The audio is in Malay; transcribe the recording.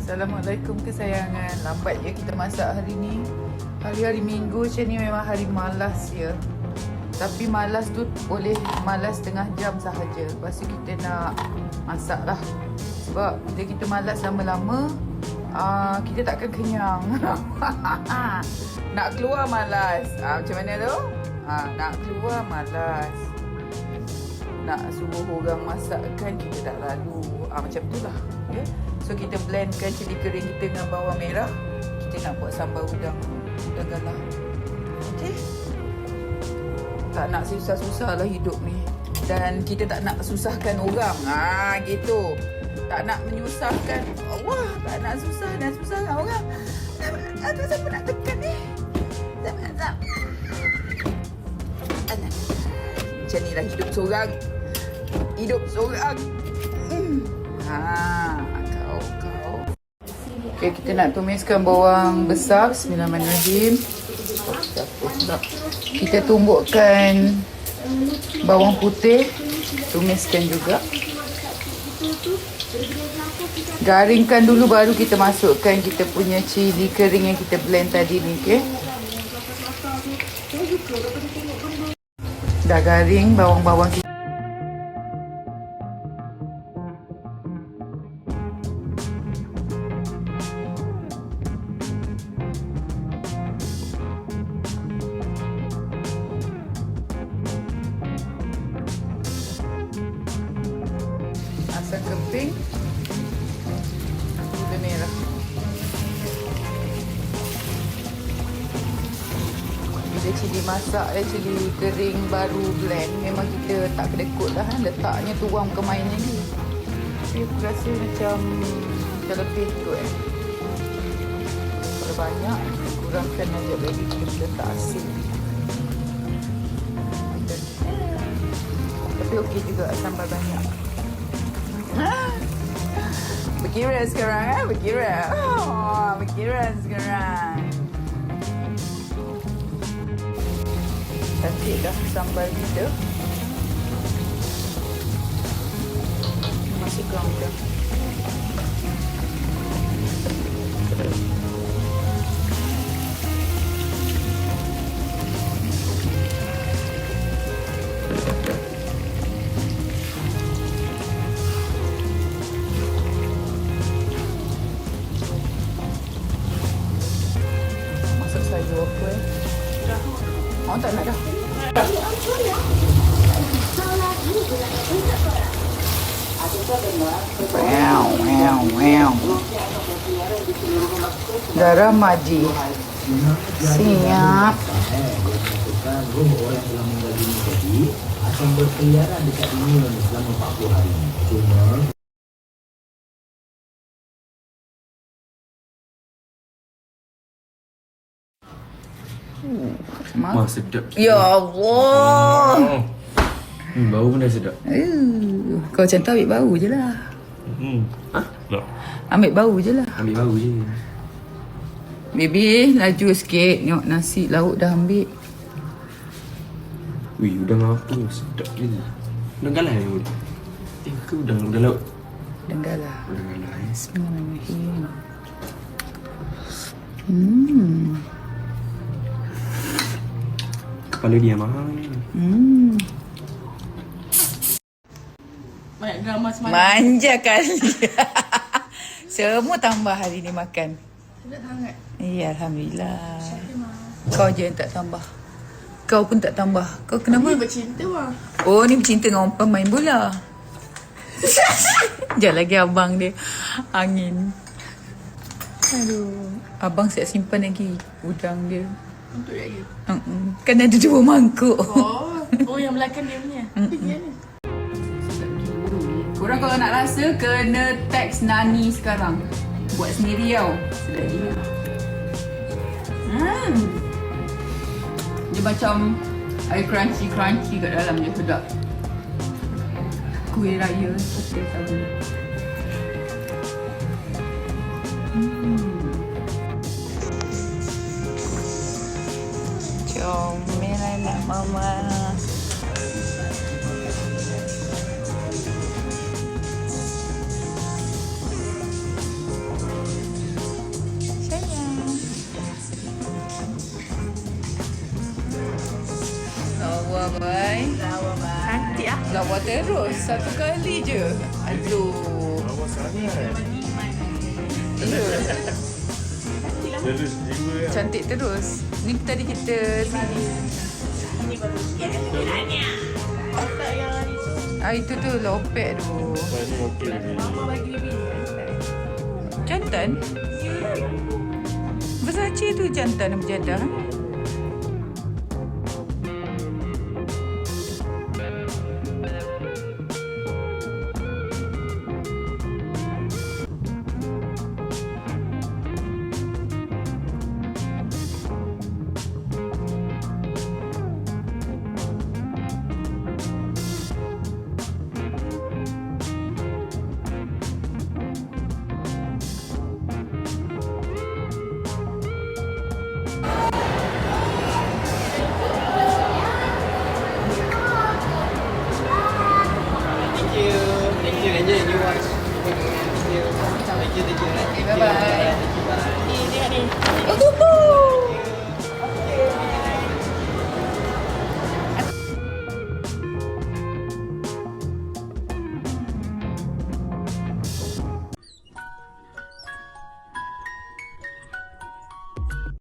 Assalamualaikum kesayangan. Lambat je kita masak hari ni. Hari-hari minggu macam ni memang hari malas ya. Tapi malas tu boleh malas setengah jam sahaja. Lepas tu kita nak masak lah. Sebab bila kita malas lama-lama, kita takkan kenyang. Nak keluar malas. Macam mana tu? Nak keluar malas. Nak suruh orang masakkan kita tak lalu. Macam tu lah. Okay? So kita blendkan cili kering kita dengan bawang merah. Kita nak buat sambal udang galah. Okay? Tak nak susah-susah lah hidup ni. Dan kita tak nak susahkan orang. Gitu. Tak nak menyusahkan Allah. Tak nak susah dan susahkan orang. Aduh, siapa nak tekan ni? Macam ni lah hidup seorang. Hidup seorang. Kau. Okay, kita nak tumiskan bawang besar. Bismillahirrahmanirrahim. Kita tumbukkan bawang putih. Tumiskan juga. Garingkan dulu baru kita masukkan kita punya cili kering yang kita blend tadi ni, okey. Dah garing bawang-bawang kita. Asam kemping. Gula merah. Bila cili masak, cili kering baru blend, memang kita tak kedekut dah letaknya tuang ke mainnya ni. Tapi aku rasa macam lebih kot Kalau banyak, kurangkan aja lagi kita letak asin. Tapi okey juga sambal banyak. Berkira sekarang berkira. Berkira sekarang. Cantik dah sambal kita. Masukkan udang. Masak sayur apa Dah. Tak nak dah. Wow. Garam madi. Siap. Akan berkeliaran dekat dunia selama 40 hari. Cuma Wah, sedap. Ya Allah. Bau pun dah sedap. Kau macam tu ambil bau je lah. Tak. Ambil bau je lah. Ambil bau je. Baby, laju sikit. Tengok nasi lauk dah ambil. Wih, udang apa? Sedap je. Udang galah ni. Ke udang laut? Udang galah. Udang galah. Bismillahirrahmanirrahim. Kepala dia mahal ni. Banyak drama semalam. Manja kali. Semua tambah hari ni makan. Sedap sangat. Ya, Alhamdulillah. Kau je yang tak tambah. Kau pun tak tambah. Kau kenapa? Ni bercinta bang. Oh, ni bercinta dengan orang pemain bola. Sekejap lagi abang dia angin. Aduh. Abang siap simpan lagi udang dia. Untuk lagi. Kan ada 2 mangkuk. Oh yang belakang dia punya. Dia ni. Korang kalau nak rasa, kena teks Nani sekarang. Buat sendiri tau. Sedap gila. Dia macam air crunchy kat dalam dia. Sedap. Kuih raya seperti sama. Comel anak mama. bye. Cantik ah. Lawa terus. Satu kali je. Aduh. Lawa sangat. Ya. Terus jiwa ya. Cantik terus. Ni tadi kita itu tu lopek tu. Paling okey ni. Jantan? Versace tu jantan apa jadah? Okay, bye-bye. Ni dia ni. Oh,